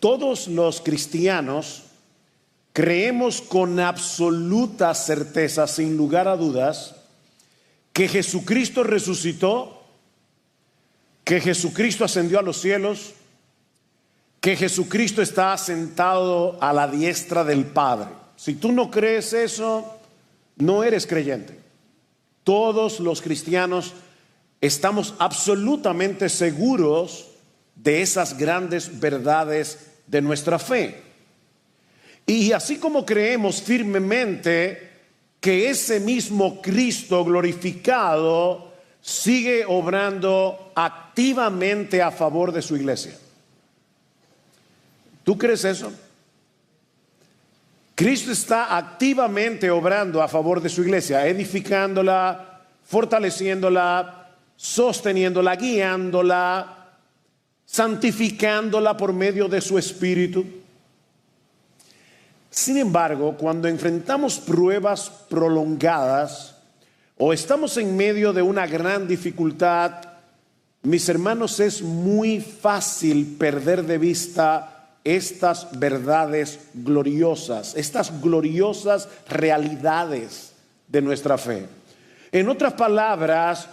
Todos los cristianos creemos con absoluta certeza, sin lugar a dudas, que Jesucristo resucitó, que Jesucristo ascendió a los cielos, que Jesucristo está sentado a la diestra del Padre. Si tú no crees eso, no eres creyente. Todos los cristianos estamos absolutamente seguros de esas grandes verdades de nuestra fe. Y así como creemos firmemente que ese mismo Cristo glorificado sigue obrando activamente a favor de su iglesia. ¿Tú crees eso? Cristo está activamente obrando a favor de su iglesia, edificándola, fortaleciéndola, sosteniéndola, guiándola, santificándola por medio de su Espíritu. Sin embargo, cuando enfrentamos pruebas prolongadas o estamos en medio de una gran dificultad, mis hermanos, es muy fácil perder de vista estas verdades gloriosas, estas gloriosas realidades de nuestra fe. En otras palabras,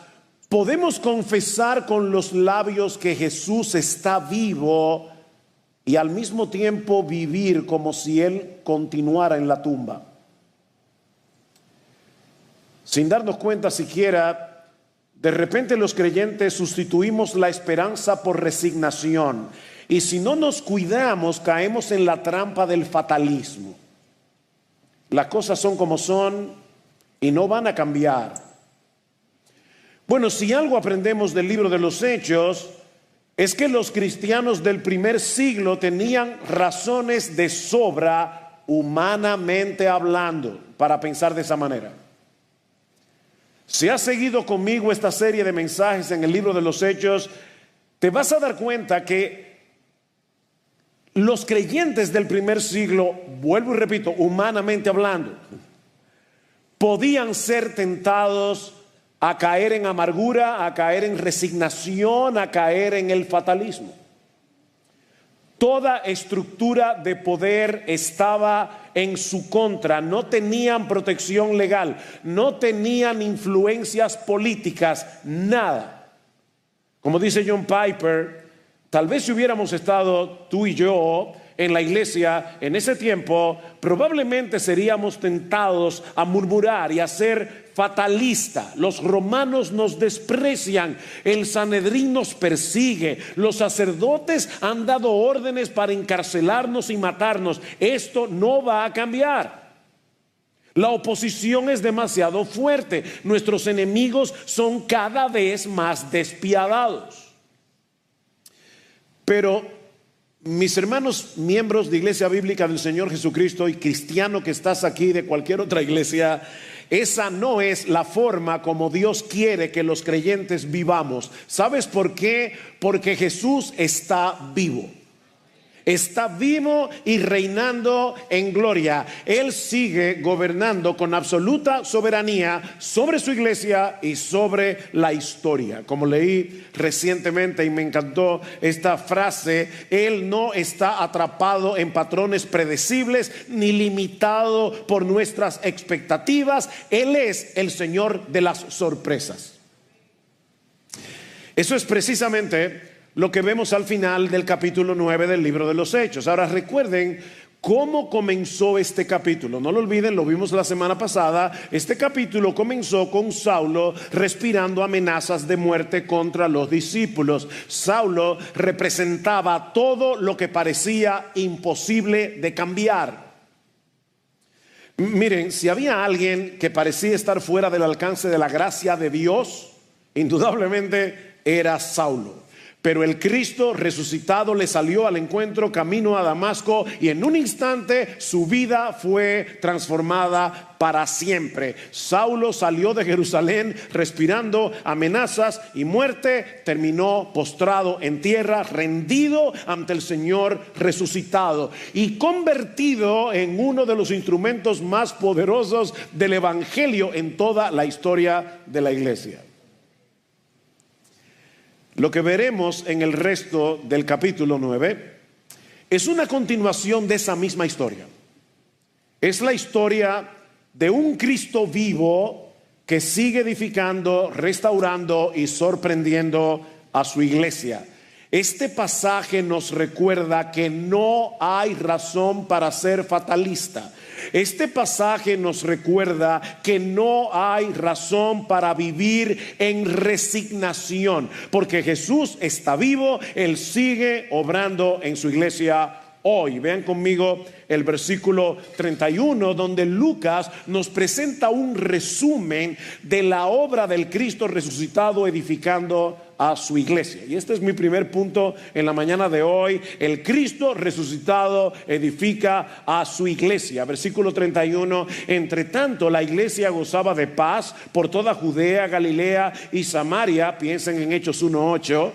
podemos confesar con los labios que Jesús está vivo y al mismo tiempo vivir como si Él continuara en la tumba. Sin darnos cuenta siquiera, de repente los creyentes sustituimos la esperanza por resignación. Y si no nos cuidamos, caemos en la trampa del fatalismo. Las cosas son como son y no van a cambiar. Bueno, si algo aprendemos del libro de los Hechos, es que los cristianos del primer siglo tenían razones de sobra, humanamente hablando, para pensar de esa manera. Si has seguido conmigo esta serie de mensajes en el libro de los Hechos, te vas a dar cuenta que los creyentes del primer siglo, vuelvo y repito, humanamente hablando, podían ser tentados a caer en amargura, a caer en resignación, a caer en el fatalismo. Toda estructura de poder estaba en su contra, no tenían protección legal, no tenían influencias políticas, nada. Como dice John Piper, tal vez si hubiéramos estado tú y yo en la iglesia en ese tiempo, probablemente seríamos tentados a murmurar y a ser fatalistas. Los romanos nos desprecian, el Sanedrín nos persigue, los sacerdotes han dado órdenes para encarcelarnos y matarnos. Esto no va a cambiar. La oposición es demasiado fuerte. Nuestros enemigos son cada vez más despiadados. Pero mis hermanos, miembros de Iglesia Bíblica del Señor Jesucristo y cristiano que estás aquí de cualquier otra iglesia, esa no es la forma como Dios quiere que los creyentes vivamos. ¿Sabes por qué? Porque Jesús está vivo. Está vivo y reinando en gloria. Él sigue gobernando con absoluta soberanía sobre su iglesia y sobre la historia. Como leí recientemente y me encantó esta frase, Él no está atrapado en patrones predecibles ni limitado por nuestras expectativas. Él es el Señor de las sorpresas. Eso es precisamente lo que vemos al final del capítulo 9 del libro de los Hechos. Ahora recuerden cómo comenzó este capítulo. No lo olviden, lo vimos la semana pasada. Este capítulo comenzó con Saulo respirando amenazas de muerte contra los discípulos. Saulo representaba todo lo que parecía imposible de cambiar. Miren, si había alguien que parecía estar fuera del alcance de la gracia de Dios, indudablemente era Saulo. Pero el Cristo resucitado le salió al encuentro camino a Damasco y en un instante su vida fue transformada para siempre. Saulo salió de Jerusalén respirando amenazas y muerte, terminó postrado en tierra, rendido ante el Señor resucitado y convertido en uno de los instrumentos más poderosos del Evangelio en toda la historia de la iglesia. Lo que veremos en el resto del capítulo 9 es una continuación de esa misma historia. Es la historia de un Cristo vivo que sigue edificando, restaurando y sorprendiendo a su iglesia. Este pasaje nos recuerda que no hay razón para ser fatalista. Este pasaje nos recuerda que no hay razón para vivir en resignación, porque Jesús está vivo, Él sigue obrando en su iglesia hoy. Vean conmigo el versículo 31, donde Lucas nos presenta un resumen de la obra del Cristo resucitado edificando a su iglesia. Y este es mi primer punto en la mañana de hoy. El Cristo resucitado edifica a su iglesia. Versículo 31, entre tanto la iglesia gozaba de paz por toda Judea, Galilea y Samaria. Piensen en Hechos 1:8.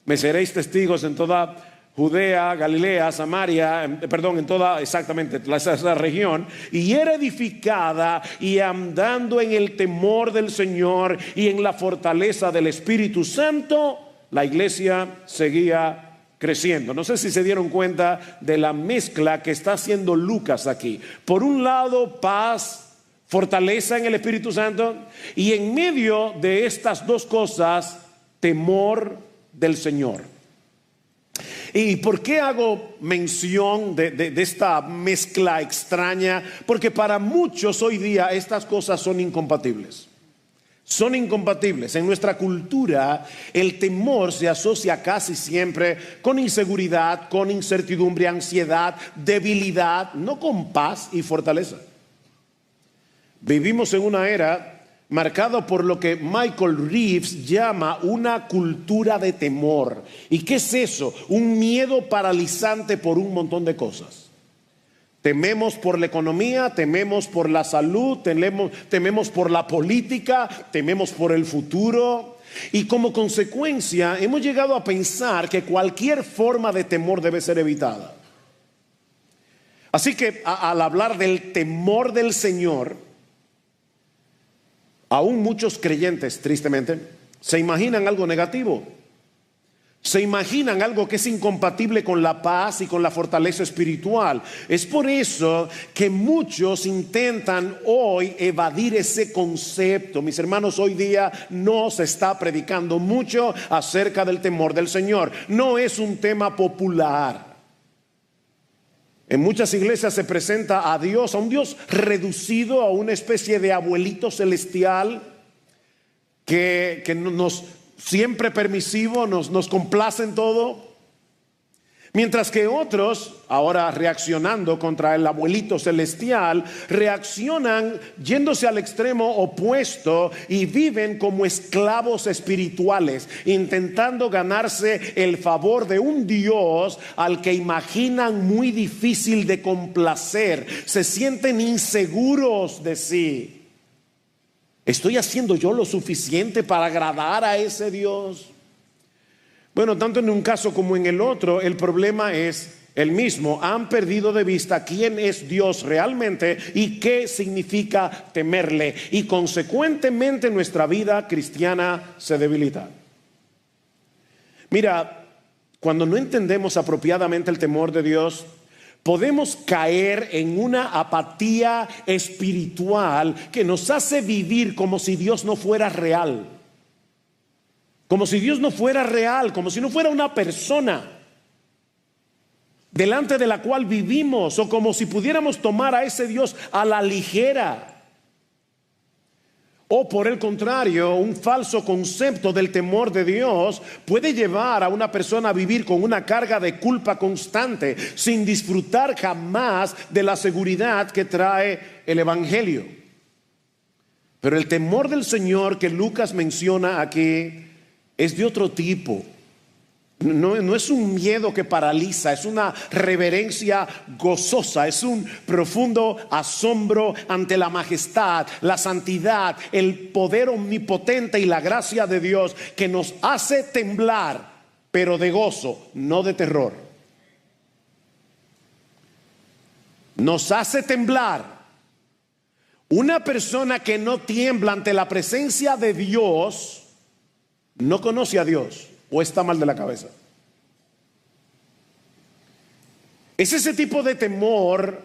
Me seréis testigos en toda Judea, Galilea, Samaria, en toda exactamente esa región, y era edificada y andando en el temor del Señor y en la fortaleza del Espíritu Santo, la iglesia seguía creciendo. No sé si se dieron cuenta de la mezcla que está haciendo Lucas aquí. Por un lado, paz, fortaleza en el Espíritu Santo, y en medio de estas dos cosas, temor del Señor. ¿Y por qué hago mención de esta mezcla extraña? Porque para muchos hoy día estas cosas son incompatibles. Son incompatibles. En nuestra cultura el temor se asocia casi siempre con inseguridad, con incertidumbre, ansiedad, debilidad, no con paz y fortaleza. Vivimos en una era marcado por lo que Michael Reeves llama una cultura de temor. ¿Y qué es eso? Un miedo paralizante por un montón de cosas. Tememos por la economía, tememos por la salud, tememos por la política, tememos por el futuro. Y como consecuencia hemos llegado a pensar que cualquier forma de temor debe ser evitada. Así que al hablar del temor del Señor, aún muchos creyentes, tristemente, se imaginan algo negativo. Se imaginan algo que es incompatible con la paz y con la fortaleza espiritual. Es por eso que muchos intentan hoy evadir ese concepto. Mis hermanos, hoy día no se está predicando mucho acerca del temor del Señor. No es un tema popular. En muchas iglesias se presenta a Dios, a un Dios reducido a una especie de abuelito celestial que nos siempre permisivo, nos complace en todo. Mientras que otros, ahora reaccionando contra el abuelito celestial, reaccionan yéndose al extremo opuesto y viven como esclavos espirituales, intentando ganarse el favor de un Dios al que imaginan muy difícil de complacer. Se sienten inseguros de sí. ¿Estoy haciendo yo lo suficiente para agradar a ese Dios? Bueno, tanto en un caso como en el otro, el problema es el mismo. Han perdido de vista quién es Dios realmente y qué significa temerle. Y consecuentemente nuestra vida cristiana se debilita. Mira, cuando no entendemos apropiadamente el temor de Dios, podemos caer en una apatía espiritual que nos hace vivir como si Dios no fuera real. Como si Dios no fuera real, como si no fuera una persona delante de la cual vivimos, o como si pudiéramos tomar a ese Dios a la ligera. O por el contrario, un falso concepto del temor de Dios puede llevar a una persona a vivir con una carga de culpa constante, sin disfrutar jamás de la seguridad que trae el Evangelio. Pero el temor del Señor que Lucas menciona aquí es de otro tipo. No es un miedo que paraliza, es una reverencia gozosa, es un profundo asombro ante la majestad, la santidad, el poder omnipotente y la gracia de Dios que nos hace temblar, pero de gozo, no de terror. Nos hace temblar. Una persona que no tiembla ante la presencia de Dios no conoce a Dios o está mal de la cabeza. Es ese tipo de temor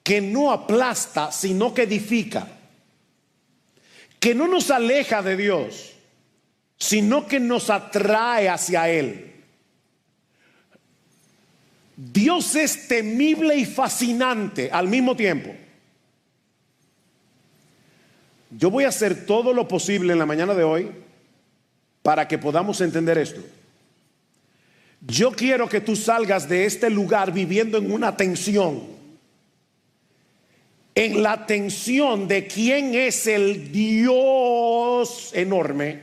que no aplasta, sino que edifica, que no nos aleja de Dios, sino que nos atrae hacia Él. Dios es temible y fascinante al mismo tiempo. Yo voy a hacer todo lo posible en la mañana de hoy para que podamos entender esto. Yo quiero que tú salgas de este lugar viviendo en una tensión, en la tensión de quién es el Dios enorme,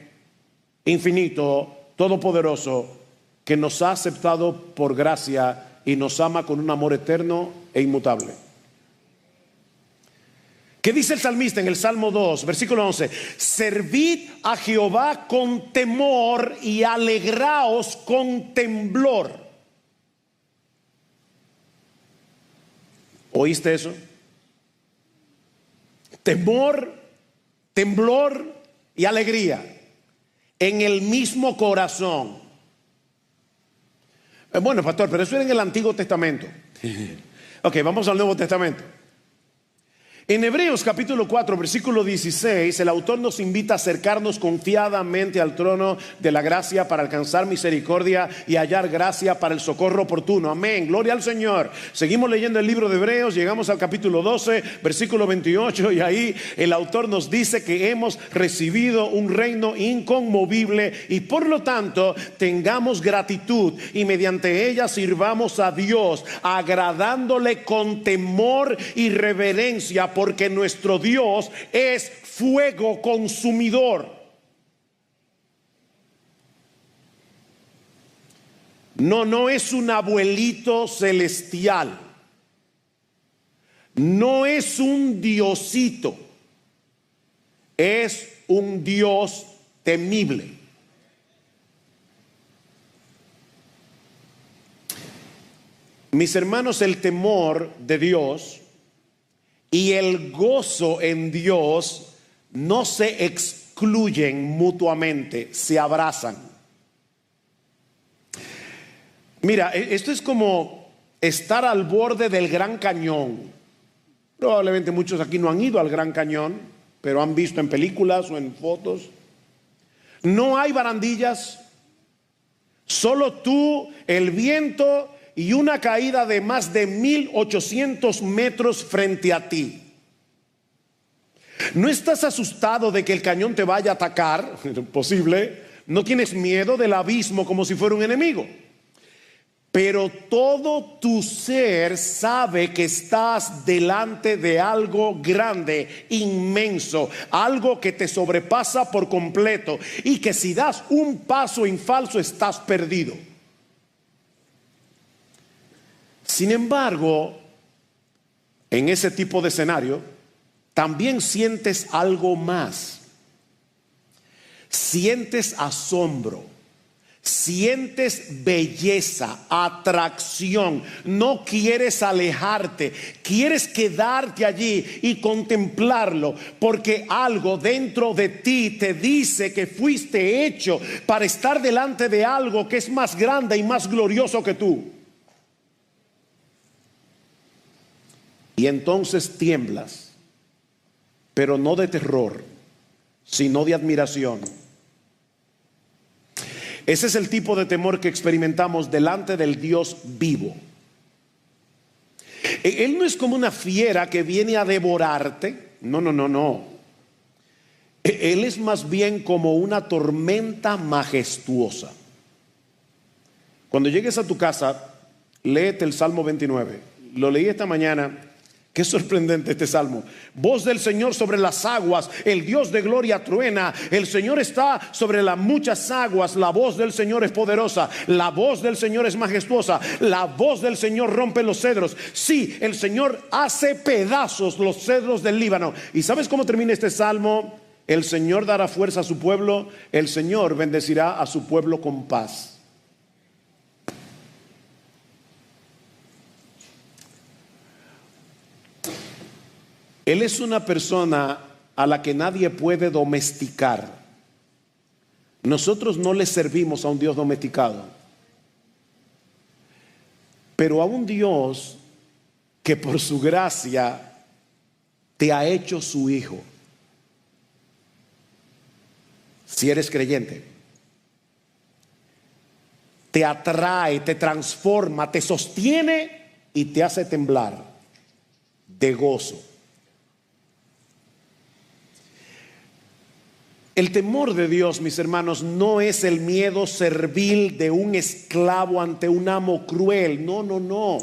infinito, todopoderoso, que nos ha aceptado por gracia y nos ama con un amor eterno e inmutable. ¿Qué dice el salmista en el Salmo 2, versículo 11? Servid a Jehová con temor y alegraos con temblor. ¿Oíste eso? Temor, temblor y alegría en el mismo corazón. Bueno, pastor, pero eso era en el Antiguo Testamento. Ok, vamos al Nuevo Testamento. En Hebreos capítulo 4 versículo 16, el autor nos invita a acercarnos confiadamente al trono de la gracia para alcanzar misericordia y hallar gracia para el socorro oportuno. Amén, gloria al Señor. Seguimos leyendo el libro de Hebreos, llegamos al capítulo 12 versículo 28, y ahí el autor nos dice que hemos recibido un reino inconmovible y por lo tanto tengamos gratitud y mediante ella sirvamos a Dios, agradándole con temor y reverencia, porque nuestro Dios es fuego consumidor. No es un abuelito celestial. No es un diosito. Es un Dios temible. Mis hermanos, el temor de Dios y el gozo en Dios no se excluyen mutuamente, se abrazan. Mira, esto es como estar al borde del Gran Cañón. Probablemente muchos aquí no han ido al Gran Cañón, pero han visto en películas o en fotos. No hay barandillas, solo tú, el viento y una caída de más de 1800 metros frente a ti. No estás asustado de que el cañón te vaya a atacar, posible. No tienes miedo del abismo como si fuera un enemigo. Pero todo tu ser sabe que estás delante de algo grande, inmenso, algo que te sobrepasa por completo y que si das un paso en falso estás perdido. Sin embargo, en ese tipo de escenario, también sientes algo más. Sientes asombro, sientes belleza, atracción. No quieres alejarte, quieres quedarte allí y contemplarlo, porque algo dentro de ti te dice que fuiste hecho para estar delante de algo que es más grande y más glorioso que tú. Y entonces tiemblas, pero no de terror, sino de admiración. Ese es el tipo de temor que experimentamos delante del Dios vivo. Él no es como una fiera que viene a devorarte. No. Él es más bien como una tormenta majestuosa. Cuando llegues a tu casa, léete el Salmo 29. Lo leí esta mañana. Qué sorprendente este salmo. Voz del Señor sobre las aguas, el Dios de gloria truena. El Señor está sobre las muchas aguas. La voz del Señor es poderosa. La voz del Señor es majestuosa. La voz del Señor rompe los cedros. Sí, el Señor hace pedazos los cedros del Líbano. ¿Y sabes cómo termina este salmo? El Señor dará fuerza a su pueblo. El Señor bendecirá a su pueblo con paz. Él es una persona a la que nadie puede domesticar. Nosotros no le servimos a un Dios domesticado. pero a un Dios que por su gracia te ha hecho su hijo. Si eres creyente, te atrae, te transforma, te sostiene y te hace temblar de gozo. El temor de Dios, mis hermanos, no es el miedo servil de un esclavo ante un amo cruel. No, no, no.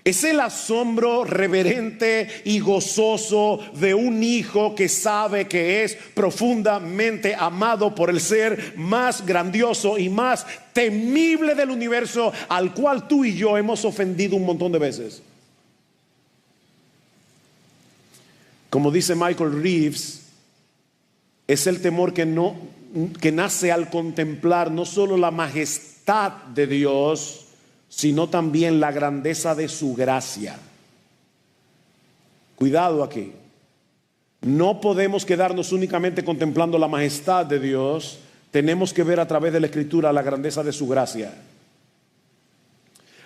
Es el asombro reverente y gozoso de un hijo que sabe que es profundamente amado por el ser más grandioso y más temible del universo, al cual tú y yo hemos ofendido un montón de veces. Como dice Michael Reeves, es el temor que nace al contemplar no solo la majestad de Dios, sino también la grandeza de su gracia. Cuidado aquí. No podemos quedarnos únicamente contemplando la majestad de Dios. Tenemos que ver a través de la Escritura la grandeza de su gracia.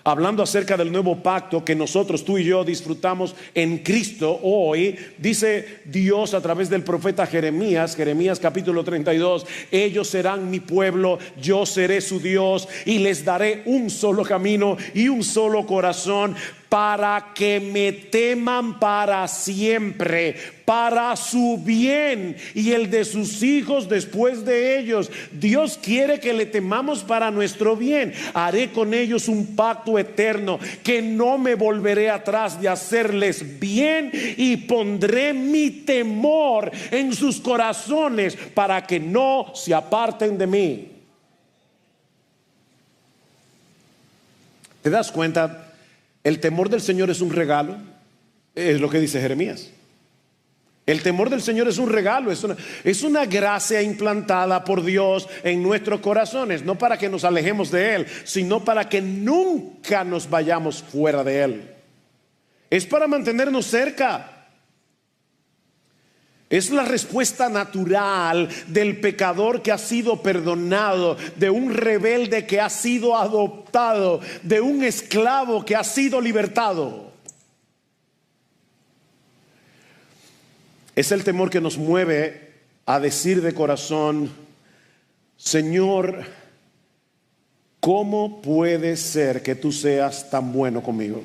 Hablando acerca del nuevo pacto que nosotros, tú y yo, disfrutamos en Cristo hoy, dice Dios a través del profeta Jeremías capítulo 32, ellos serán mi pueblo, yo seré su Dios y les daré un solo camino y un solo corazón, para que me teman para siempre, para su bien y el de sus hijos después de ellos. Dios quiere que le temamos para nuestro bien. Haré con ellos un pacto eterno, que no me volveré atrás de hacerles bien, y pondré mi temor en sus corazones para que no se aparten de mí. ¿Te das cuenta? El temor del Señor es un regalo, es lo que dice Jeremías. El temor del Señor es un regalo, es una gracia implantada por Dios en nuestros corazones, no para que nos alejemos de Él, sino para que nunca nos vayamos fuera de Él. Es para mantenernos cerca. Es la respuesta natural del pecador que ha sido perdonado, de un rebelde que ha sido adoptado, de un esclavo que ha sido libertado. Es el temor que nos mueve a decir de corazón: Señor, ¿cómo puede ser que tú seas tan bueno conmigo?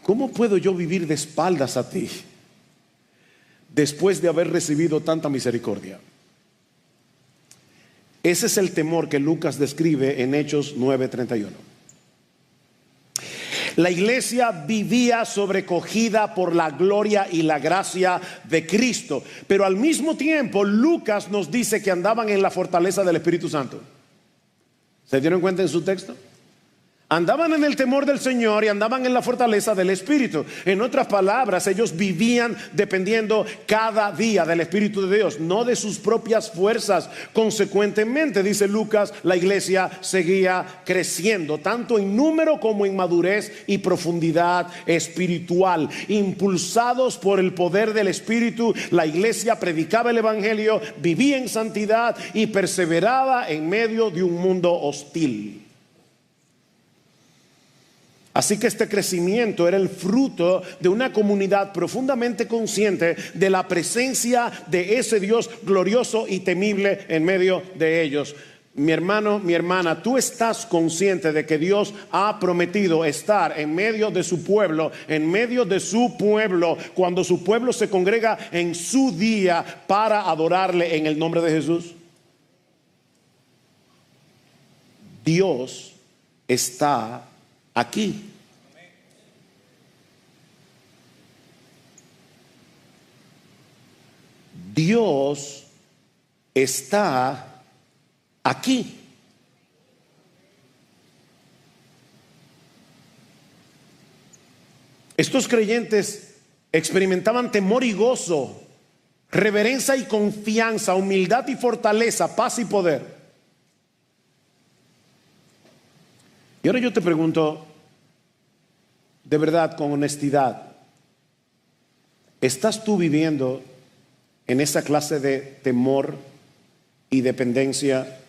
¿Cómo puedo yo vivir de espaldas a ti después de haber recibido tanta misericordia? Ese es el temor que Lucas describe en Hechos 9:31. La iglesia vivía sobrecogida por la gloria y la gracia de Cristo, pero al mismo tiempo Lucas nos dice que andaban en la fortaleza del Espíritu Santo. ¿Se dieron cuenta en su texto? Andaban en el temor del Señor y andaban en la fortaleza del Espíritu. En otras palabras, ellos vivían dependiendo cada día del Espíritu de Dios, no de sus propias fuerzas. Consecuentemente, dice Lucas, la iglesia seguía creciendo, tanto en número como en madurez y profundidad espiritual. Impulsados por el poder del Espíritu, la iglesia predicaba el Evangelio, vivía en santidad y perseveraba en medio de un mundo hostil. Así que este crecimiento era el fruto de una comunidad profundamente consciente de la presencia de ese Dios glorioso y temible en medio de ellos. Mi hermano, mi hermana, tú estás consciente de que Dios ha prometido estar en medio de su pueblo, cuando su pueblo se congrega en su día para adorarle en el nombre de Jesús. Dios está aquí. Dios está aquí. Estos creyentes experimentaban temor y gozo, reverencia y confianza, humildad y fortaleza, paz y poder. Y ahora yo te pregunto, de verdad, con honestidad, ¿estás tú viviendo en esa clase de temor y dependencia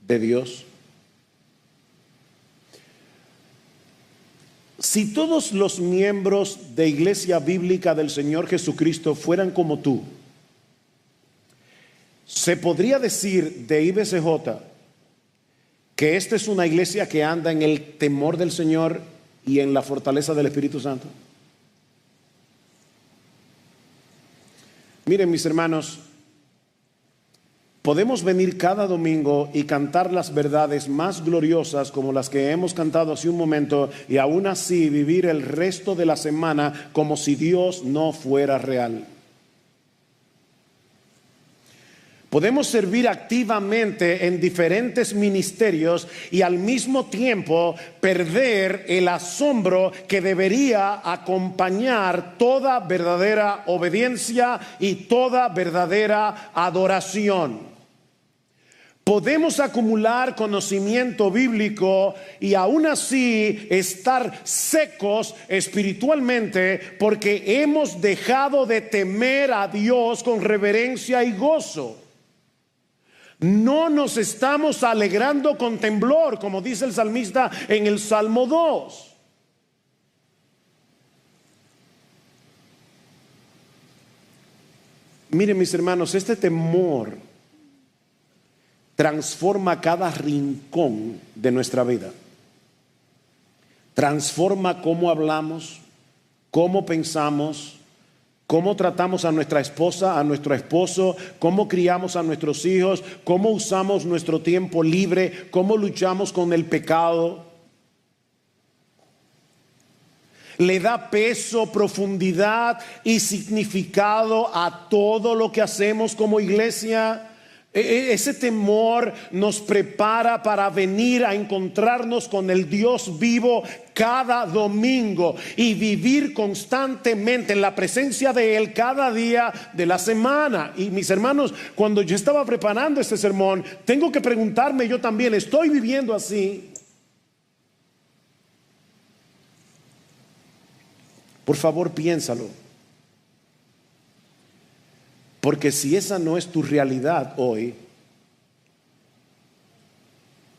de Dios? Si todos los miembros de Iglesia Bíblica del Señor Jesucristo fueran como tú, se podría decir de IBCJ que esta es una iglesia que anda en el temor del Señor y en la fortaleza del Espíritu Santo. Miren, mis hermanos, podemos venir cada domingo y cantar las verdades más gloriosas como las que hemos cantado hace un momento, y aún así vivir el resto de la semana como si Dios no fuera real. Podemos servir activamente en diferentes ministerios y al mismo tiempo perder el asombro que debería acompañar toda verdadera obediencia y toda verdadera adoración. Podemos acumular conocimiento bíblico y aún así estar secos espiritualmente porque hemos dejado de temer a Dios con reverencia y gozo. No nos estamos alegrando con temblor, como dice el salmista en el Salmo 2. Miren, mis hermanos, este temor transforma cada rincón de nuestra vida. Transforma cómo hablamos, cómo pensamos, cómo tratamos a nuestra esposa, a nuestro esposo, cómo criamos a nuestros hijos, cómo usamos nuestro tiempo libre, cómo luchamos con el pecado. Le da peso, profundidad y significado a todo lo que hacemos como iglesia. Ese temor nos prepara para venir a encontrarnos con el Dios vivo cada domingo y vivir constantemente en la presencia de Él cada día de la semana. Y mis hermanos, cuando yo estaba preparando este sermón, tengo que preguntarme yo también, ¿estoy viviendo así? Por favor, piénsalo. Porque si esa no es tu realidad hoy,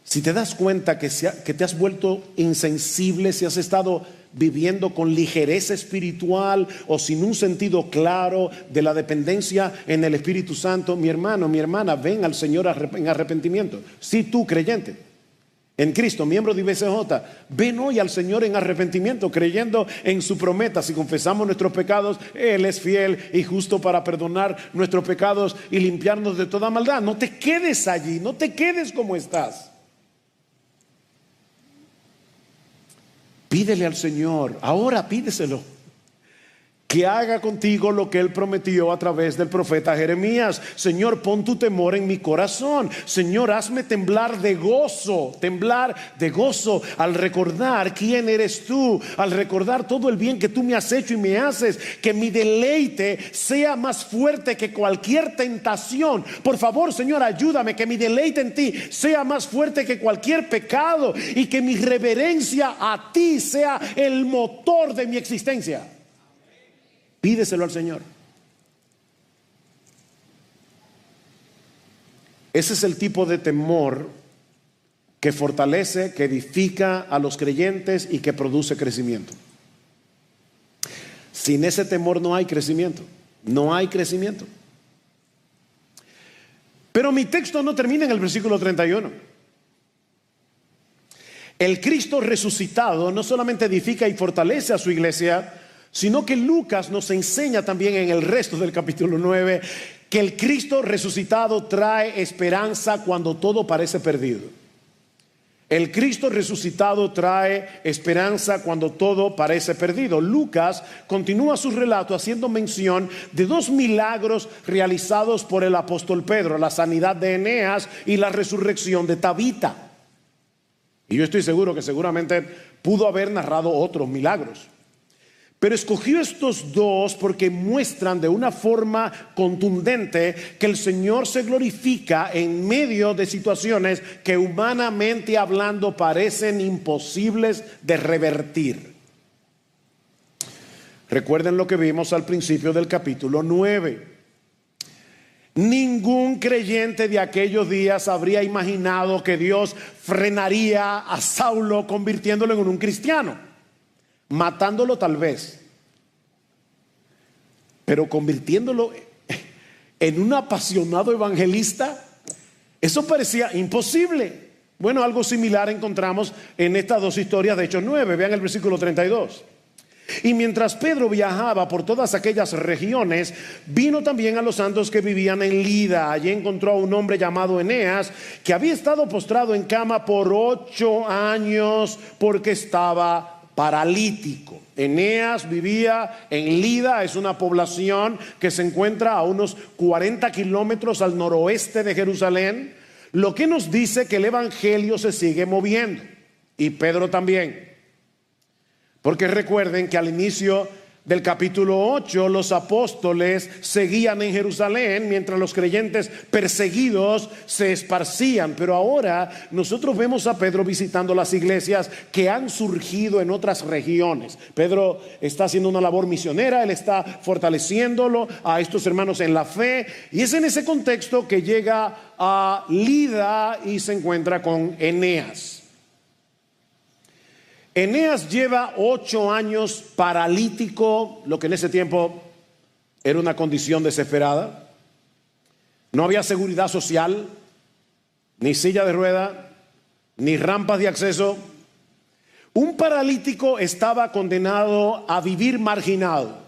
si te das cuenta que te has vuelto insensible, si has estado viviendo con ligereza espiritual o sin un sentido claro de la dependencia en el Espíritu Santo, mi hermano, mi hermana, ven al Señor en arrepentimiento. Si tú, creyente en Cristo, miembro de IBCJ, ven hoy al Señor en arrepentimiento, creyendo en su promesa. Si confesamos nuestros pecados, Él es fiel y justo para perdonar nuestros pecados y limpiarnos de toda maldad. No te quedes allí, no te quedes como estás. Pídele al Señor, ahora pídeselo, que haga contigo lo que Él prometió a través del profeta Jeremías. Señor, pon tu temor en mi corazón. Señor, hazme temblar de gozo al recordar quién eres tú, al recordar todo el bien que tú me has hecho y me haces. Que mi deleite sea más fuerte que cualquier tentación. Por favor, Señor, ayúdame, que mi deleite en ti sea más fuerte que cualquier pecado y que mi reverencia a ti sea el motor de mi existencia. Pídeselo al Señor. Ese es el tipo de temor que fortalece, que edifica a los creyentes y que produce crecimiento. Sin ese temor no hay crecimiento. No hay crecimiento. Pero mi texto no termina en el versículo 31. El Cristo resucitado no solamente edifica y fortalece a su iglesia, sino que Lucas nos enseña también en el resto del capítulo 9 que el Cristo resucitado trae esperanza cuando todo parece perdido. El Cristo resucitado trae esperanza cuando todo parece perdido. Lucas continúa su relato haciendo mención de dos milagros realizados por el apóstol Pedro: la sanidad de Eneas y la resurrección de Tabita. Y yo estoy seguro que seguramente pudo haber narrado otros milagros, pero escogió estos dos porque muestran de una forma contundente que el Señor se glorifica en medio de situaciones que humanamente hablando parecen imposibles de revertir. Recuerden lo que vimos al principio del capítulo 9. Ningún creyente de aquellos días habría imaginado que Dios frenaría a Saulo convirtiéndolo en un cristiano, matándolo tal vez, pero convirtiéndolo en un apasionado evangelista. Eso parecía imposible. Bueno, algo similar encontramos en estas dos historias de Hechos 9. Vean el versículo 32. Y mientras Pedro viajaba por todas aquellas regiones, vino también a los santos que vivían en Lida. Allí encontró a un hombre llamado Eneas, que había estado postrado en cama por 8 años porque estaba paralítico. Eneas vivía en Lida, es una población que se encuentra a unos 40 kilómetros al noroeste de Jerusalén, lo que nos dice que el evangelio se sigue moviendo, y Pedro también. Porque recuerden que al inicio del capítulo 8 los apóstoles seguían en Jerusalén mientras los creyentes perseguidos se esparcían. Pero ahora nosotros vemos a Pedro visitando las iglesias que han surgido en otras regiones. Pedro está haciendo una labor misionera, él está fortaleciéndolo a estos hermanos en la fe. Y es en ese contexto que llega a Lida y se encuentra con Eneas. Eneas lleva 8 años paralítico, lo que en ese tiempo era una condición desesperada. No había seguridad social, ni silla de rueda, ni rampas de acceso. Un paralítico estaba condenado a vivir marginado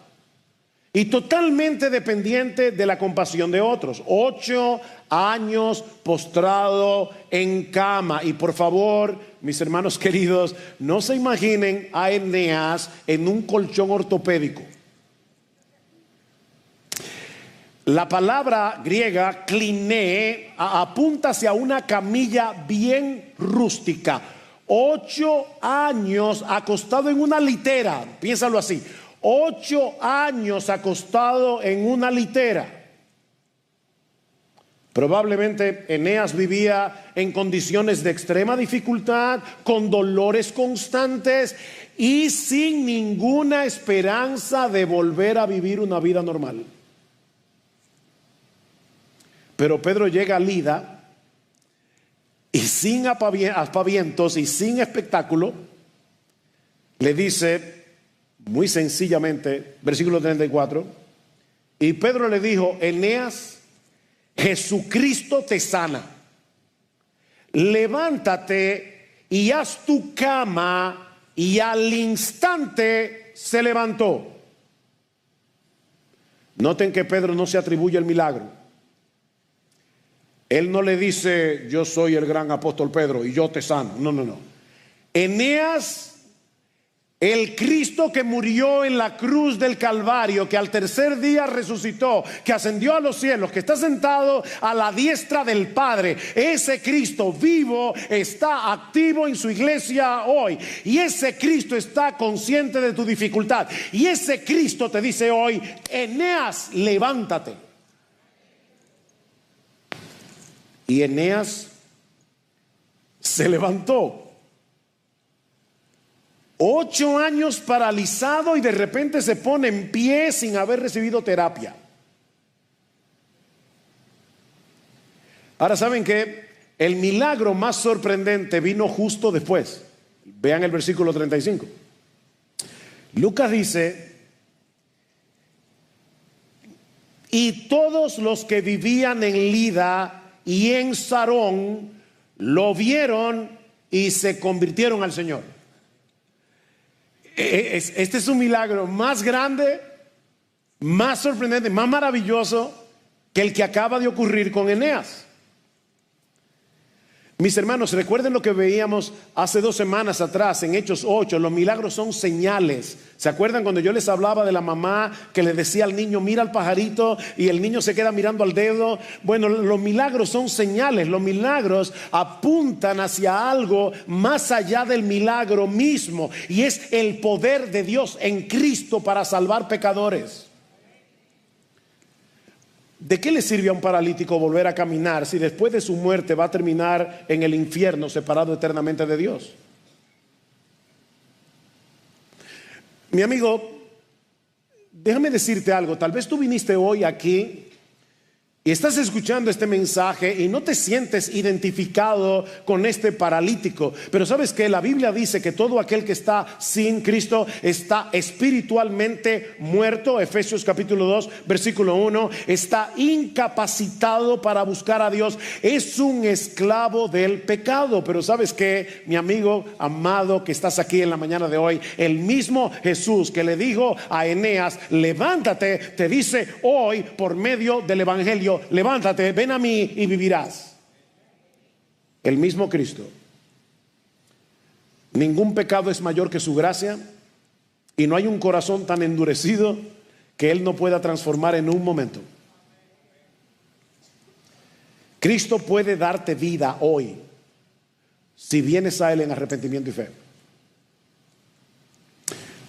y totalmente dependiente de la compasión de otros. 8 años postrado en cama. Y por favor, mis hermanos queridos, no se imaginen a Eneas en un colchón ortopédico. La palabra griega kliné apunta hacia una camilla bien rústica. 8 años acostado en una litera, piénsalo así. 8 años acostado en una litera. Probablemente Eneas vivía en condiciones de extrema dificultad, con dolores constantes y sin ninguna esperanza de volver a vivir una vida normal. Pero Pedro llega a Lida y sin aspavientos y sin espectáculo, le dice muy sencillamente, versículo 34, y Pedro le dijo: Eneas, Jesucristo te sana. Levántate y haz tu cama. Y al instante se levantó. Noten que Pedro no se atribuye el milagro. Él no le dice: yo soy el gran apóstol Pedro y yo te sano. No, no, no. Eneas, el Cristo que murió en la cruz del Calvario, que al tercer día resucitó, que ascendió a los cielos, que está sentado a la diestra del Padre, ese Cristo vivo está activo en su iglesia hoy. Y ese Cristo está consciente de tu dificultad. Y ese Cristo te dice hoy: Eneas, levántate. Y Eneas se levantó. 8 años paralizado y de repente se pone en pie sin haber recibido terapia. Ahora, ¿saben qué? El milagro más sorprendente vino justo después. Vean el versículo 35. Lucas dice: y todos los que vivían en Lida y en Sarón lo vieron y se convirtieron al Señor. Este es un milagro más grande, más sorprendente, más maravilloso que el que acaba de ocurrir con Eneas. Mis hermanos, recuerden lo que veíamos hace 2 semanas atrás en Hechos 8. Los milagros son señales. ¿Se acuerdan cuando yo les hablaba de la mamá que le decía al niño: mira al pajarito, y el niño se queda mirando al dedo? Bueno, los milagros son señales. Los milagros apuntan hacia algo más allá del milagro mismo, y es el poder de Dios en Cristo para salvar pecadores. ¿De qué le sirve a un paralítico volver a caminar si después de su muerte va a terminar en el infierno, separado eternamente de Dios? Mi amigo, déjame decirte algo. Tal vez tú viniste hoy aquí y estás escuchando este mensaje y no te sientes identificado con este paralítico, pero sabes que la Biblia dice que todo aquel que está sin Cristo está espiritualmente muerto. Efesios capítulo 2 versículo 1, está incapacitado para buscar a Dios, es un esclavo del pecado. Pero sabes que, mi amigo amado que estás aquí en la mañana de hoy, el mismo Jesús que le dijo a Eneas, levántate, te dice hoy por medio del evangelio, levántate, ven a mí y vivirás. El mismo Cristo. Ningún pecado es mayor que su gracia, y no hay un corazón tan endurecido que Él no pueda transformar en un momento. Cristo puede darte vida hoy si vienes a Él en arrepentimiento y fe.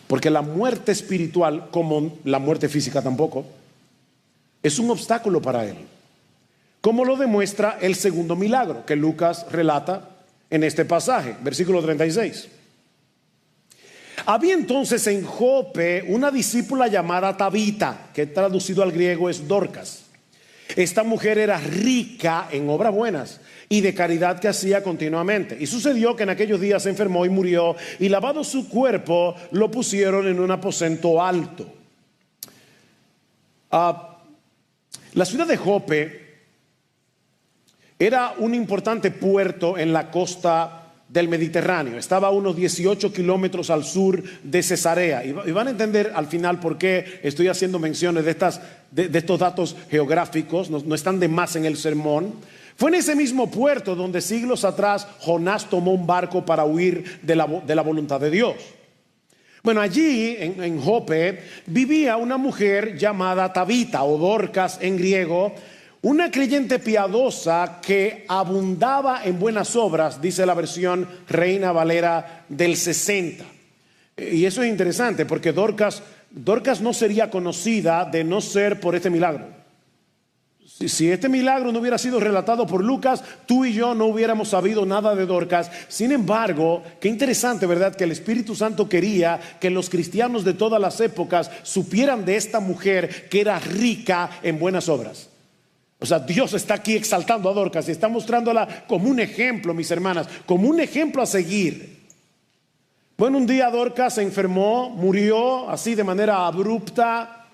Porque la muerte espiritual, como la muerte física tampoco, es un obstáculo para Él, como lo demuestra el segundo milagro que Lucas relata en este pasaje, versículo 36. Había entonces en Jope una discípula llamada Tabita, que traducido al griego es Dorcas. Esta mujer era rica en obras buenas y de caridad que hacía continuamente. Y sucedió que en aquellos días se enfermó y murió, y lavado su cuerpo lo pusieron en un aposento alto. La ciudad de Jope era un importante puerto en la costa del Mediterráneo. Estaba a unos 18 kilómetros al sur de Cesarea. Y van a entender al final por qué estoy haciendo menciones de estos datos geográficos. No están de más en el sermón. Fue en ese mismo puerto donde siglos atrás Jonás tomó un barco para huir de la voluntad de Dios. Bueno, allí en Jope vivía una mujer llamada Tabita, o Dorcas en griego, una creyente piadosa que abundaba en buenas obras, dice la versión Reina Valera del 60. Y eso es interesante porque Dorcas no sería conocida de no ser por este milagro. Si este milagro no hubiera sido relatado por Lucas, tú y yo no hubiéramos sabido nada de Dorcas. Sin embargo, qué interesante, ¿verdad? Que el Espíritu Santo quería que los cristianos de todas las épocas supieran de esta mujer que era rica en buenas obras. O sea, Dios está aquí exaltando a Dorcas y está mostrándola como un ejemplo, mis hermanas, como un ejemplo a seguir. Bueno, un día Dorcas se enfermó, murió así de manera abrupta.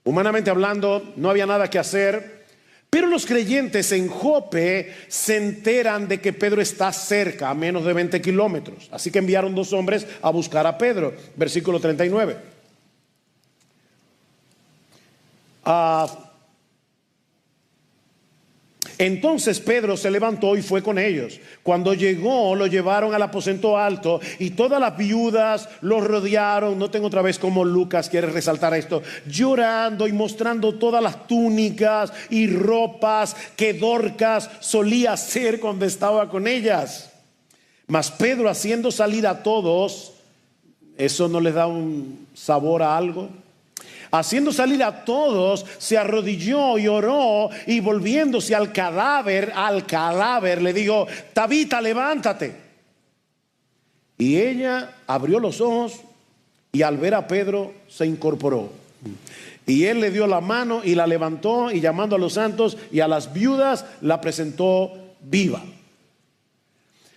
Humanamente hablando, no había nada que hacer. Pero los creyentes en Jope se enteran de que Pedro está cerca, a menos de 20 kilómetros. Así que enviaron 2 hombres a buscar a Pedro. Versículo 39. Entonces Pedro se levantó y fue con ellos. Cuando llegó, lo llevaron al aposento alto y todas las viudas lo rodearon. Noten otra vez cómo Lucas quiere resaltar esto, llorando y mostrando todas las túnicas y ropas que Dorcas solía hacer cuando estaba con ellas. Mas Pedro, haciendo salir a todos, ¿eso no les da un sabor a algo? Haciendo salir a todos, se arrodilló y oró, y volviéndose al cadáver le dijo: Tabita, levántate. Y ella abrió los ojos y al ver a Pedro se incorporó. Y él le dio la mano y la levantó, y llamando a los santos y a las viudas la presentó viva.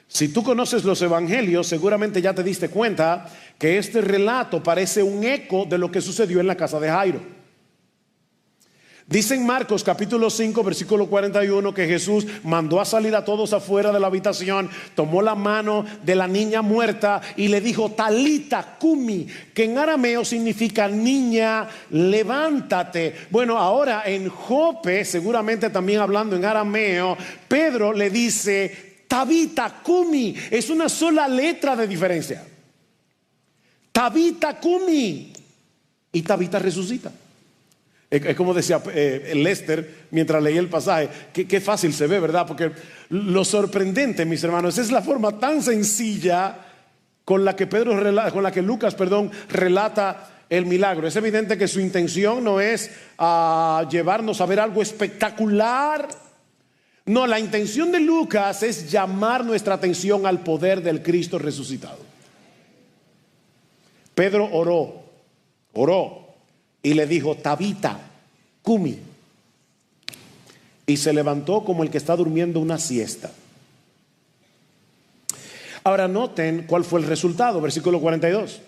Si tú conoces los evangelios, seguramente ya te diste cuenta que este relato parece un eco de lo que sucedió en la casa de Jairo. Dice en Marcos capítulo 5 versículo 41 que Jesús mandó a salir a todos afuera de la habitación, tomó la mano de la niña muerta y le dijo: Talita cumi, que en arameo significa niña, levántate. Bueno, ahora en Jope, seguramente también hablando en arameo, Pedro le dice Tabita cumi, es una sola letra de diferencia. Tabita cumi, y Tabita resucita. Es como decía Lester mientras leía el pasaje, qué fácil se ve, ¿verdad? Porque lo sorprendente, mis hermanos, es la forma tan sencilla con la que Lucas relata el milagro. Es evidente que su intención no es llevarnos a ver algo espectacular. No, la intención de Lucas es llamar nuestra atención al poder del Cristo resucitado. Pedro oró y le dijo: Tabita cumi, y se levantó como el que está durmiendo una siesta. Ahora noten cuál fue el resultado, versículo 42.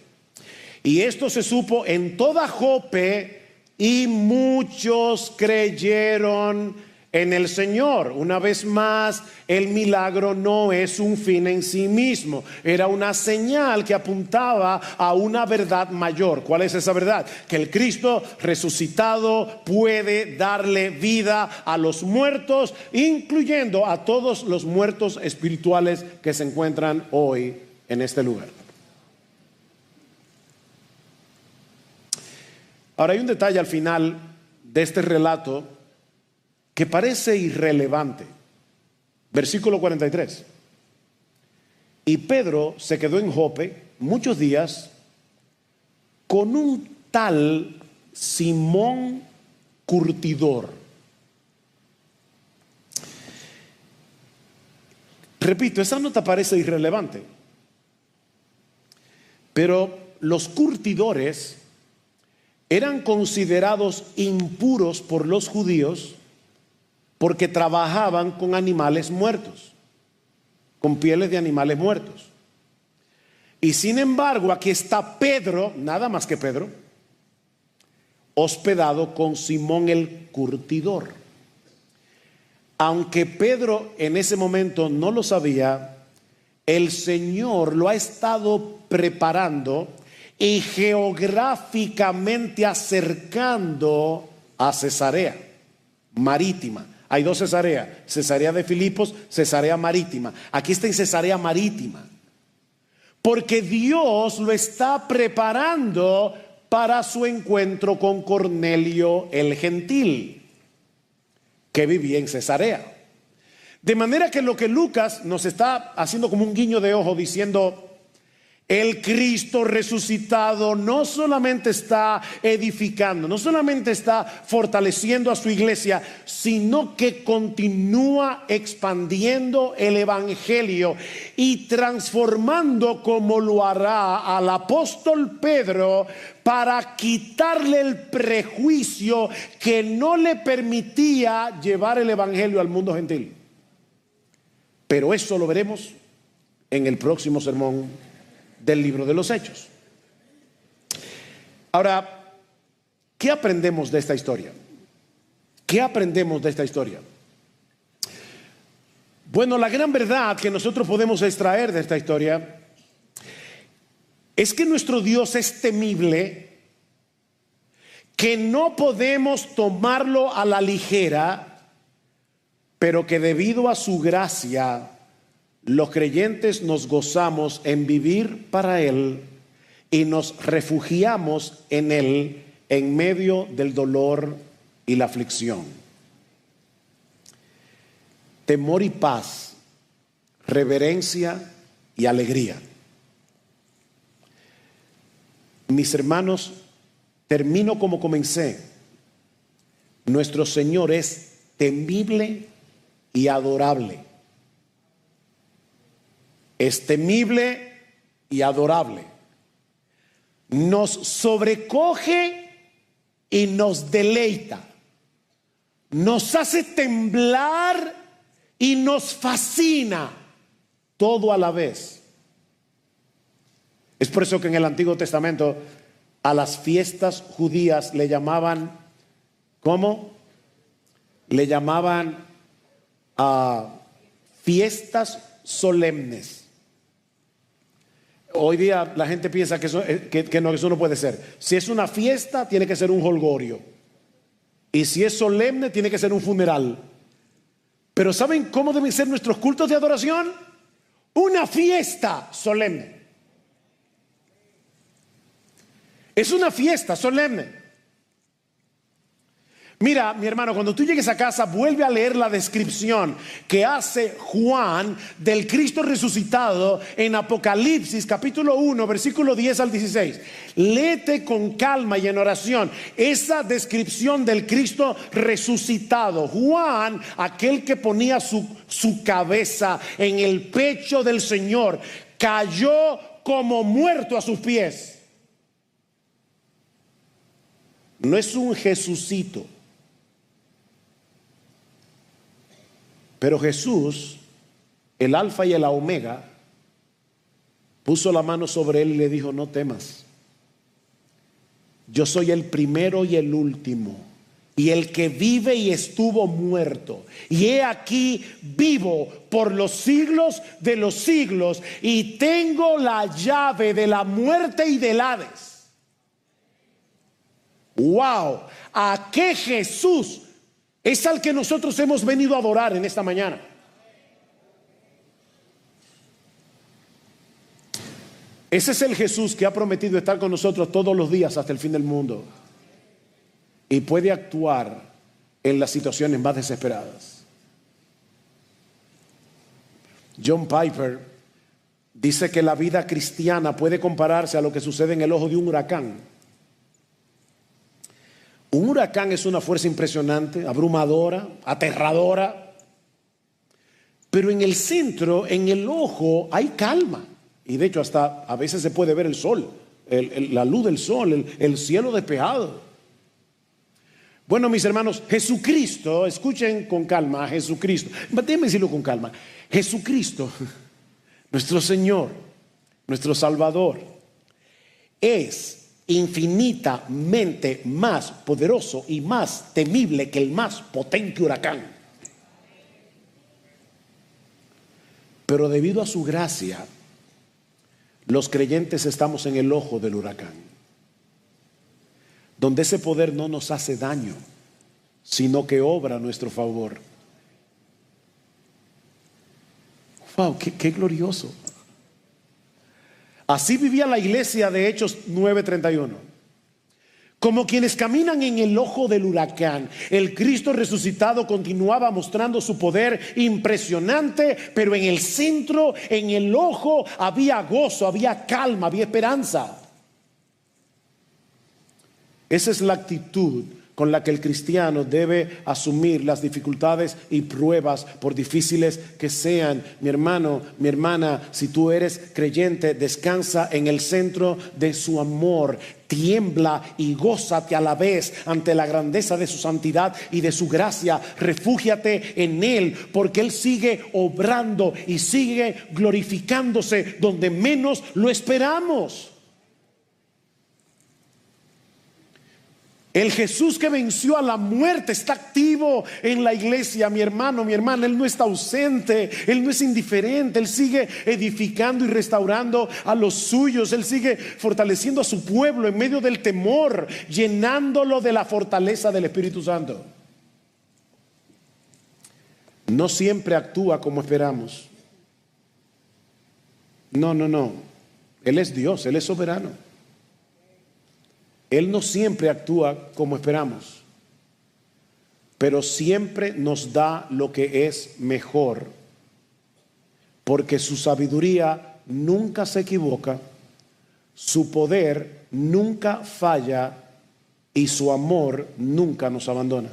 Y esto se supo en toda Jope y muchos creyeron en el Señor. Una vez más, el milagro no es un fin en sí mismo. Era una señal que apuntaba a una verdad mayor. ¿Cuál es esa verdad? Que el Cristo resucitado puede darle vida a los muertos, incluyendo a todos los muertos espirituales que se encuentran hoy en este lugar. Ahora hay un detalle al final de este relato que parece irrelevante. Versículo 43. Y Pedro se quedó en Jope muchos días con un tal Simón curtidor. Repito, esa nota parece irrelevante, pero los curtidores eran considerados impuros por los judíos porque trabajaban con animales muertos, con pieles de animales muertos. Y sin embargo, aquí está Pedro, nada más que Pedro, hospedado con Simón el curtidor. Aunque Pedro en ese momento no lo sabía, el Señor lo ha estado preparando y geográficamente acercando a Cesarea Marítima. Hay dos Cesareas, Cesarea de Filipos, Cesarea Marítima. Aquí está en Cesarea Marítima, porque Dios lo está preparando para su encuentro con Cornelio el gentil, que vivía en Cesarea. De manera que lo que Lucas nos está haciendo como un guiño de ojo, diciendo: el Cristo resucitado no solamente está edificando, no solamente está fortaleciendo a su iglesia, sino que continúa expandiendo el evangelio y transformando, como lo hará al apóstol Pedro, para quitarle el prejuicio que no le permitía llevar el evangelio al mundo gentil. Pero eso lo veremos en el próximo sermón del libro de los Hechos. Ahora, ¿qué aprendemos de esta historia? ¿Qué aprendemos de esta historia? Bueno, la gran verdad que nosotros podemos extraer de esta historia es que nuestro Dios es temible, que no podemos tomarlo a la ligera, pero que debido a su gracia, los creyentes nos gozamos en vivir para Él y nos refugiamos en Él en medio del dolor y la aflicción. Temor y paz, reverencia y alegría. Mis hermanos, termino como comencé. Nuestro Señor es temible y adorable. Es temible y adorable. Nos sobrecoge y nos deleita. Nos hace temblar y nos fascina, todo a la vez. Es por eso que en el Antiguo Testamento a las fiestas judías le llamaban, ¿cómo? Le llamaban a fiestas solemnes. Hoy día la gente piensa que eso no puede ser. Si es una fiesta, tiene que ser un jolgorio. Y si es solemne, tiene que ser un funeral. Pero ¿saben cómo deben ser nuestros cultos de adoración? Una fiesta solemne. Es una fiesta solemne. Mira, mi hermano, cuando tú llegues a casa, vuelve a leer la descripción que hace Juan del Cristo resucitado en Apocalipsis capítulo 1, versículo 10 al 16. Léete con calma y en oración esa descripción del Cristo resucitado. Juan, aquel que ponía su cabeza en el pecho del Señor, cayó como muerto a sus pies. No es un Jesucito. Pero Jesús, el alfa y el omega, puso la mano sobre él y le dijo: no temas. Yo soy el primero y el último, y el que vive y estuvo muerto. Y he aquí vivo por los siglos de los siglos, y tengo la llave de la muerte y del Hades. ¡Wow! ¿A qué Jesús es al que nosotros hemos venido a adorar en esta mañana? Ese es el Jesús que ha prometido estar con nosotros todos los días hasta el fin del mundo, y puede actuar en las situaciones más desesperadas. John Piper dice que la vida cristiana puede compararse a lo que sucede en el ojo de un huracán. Un huracán es una fuerza impresionante, abrumadora, aterradora, pero en el centro, en el ojo, hay calma. Y de hecho hasta a veces se puede ver el sol, la luz del sol, el cielo despejado. Bueno, mis hermanos, Jesucristo, escuchen con calma a Jesucristo. Déjenme decirlo con calma. Jesucristo, nuestro Señor, nuestro Salvador, es infinitamente más poderoso y más temible que el más potente huracán. Pero debido a su gracia, los creyentes estamos en el ojo del huracán, donde ese poder no nos hace daño, sino que obra a nuestro favor. ¡Wow! ¡Qué glorioso! Así vivía la iglesia de Hechos 9:31. Como quienes caminan en el ojo del huracán, el Cristo resucitado continuaba mostrando su poder impresionante, pero en el centro, en el ojo, había gozo, había calma, había esperanza. Esa es la actitud con la que el cristiano debe asumir las dificultades y pruebas, por difíciles que sean. Mi hermano, mi hermana, si tú eres creyente, descansa en el centro de su amor. Tiembla y gózate a la vez ante la grandeza de su santidad y de su gracia. Refúgiate en Él, porque Él sigue obrando y sigue glorificándose donde menos lo esperamos. El Jesús que venció a la muerte está activo en la iglesia, mi hermano, mi hermana. Él no está ausente, Él no es indiferente. Él sigue edificando y restaurando a los suyos. Él sigue fortaleciendo a su pueblo en medio del temor, llenándolo de la fortaleza del Espíritu Santo. No siempre actúa como esperamos. No. Él es Dios, Él es soberano. Él no siempre actúa como esperamos, pero siempre nos da lo que es mejor, porque su sabiduría nunca se equivoca, su poder nunca falla y su amor nunca nos abandona.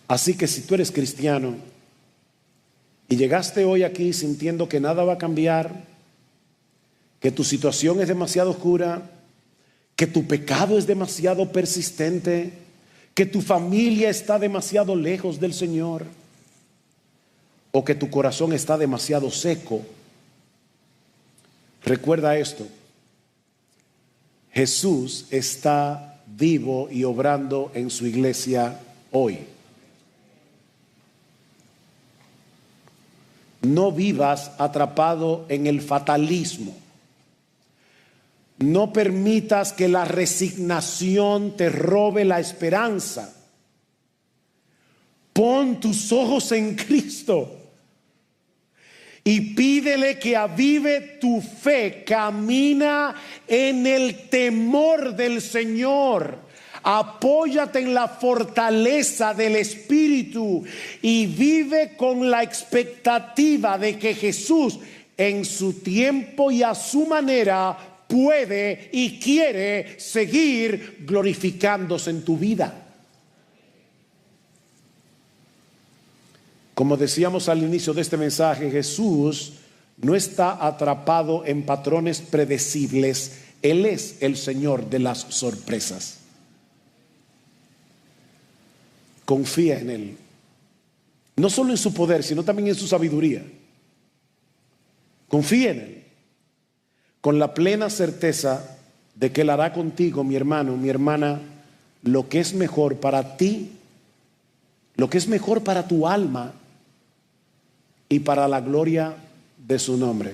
Así que si tú eres cristiano y llegaste hoy aquí sintiendo que nada va a cambiar, que tu situación es demasiado oscura, que tu pecado es demasiado persistente, que tu familia está demasiado lejos del Señor, o que tu corazón está demasiado seco, recuerda esto: Jesús está vivo y obrando en su iglesia hoy. No vivas atrapado en el fatalismo. No permitas que la resignación te robe la esperanza. Pon tus ojos en Cristo y pídele que avive tu fe. Camina en el temor del Señor. Apóyate en la fortaleza del Espíritu y vive con la expectativa de que Jesús, en su tiempo y a su manera, puede y quiere seguir glorificándose en tu vida. Como decíamos al inicio de este mensaje, Jesús no está atrapado en patrones predecibles. Él es el Señor de las sorpresas. Confía en Él. No solo en su poder, sino también en su sabiduría. Confía en Él, con la plena certeza de que Él hará contigo, mi hermano, mi hermana, lo que es mejor para ti, lo que es mejor para tu alma y para la gloria de su nombre.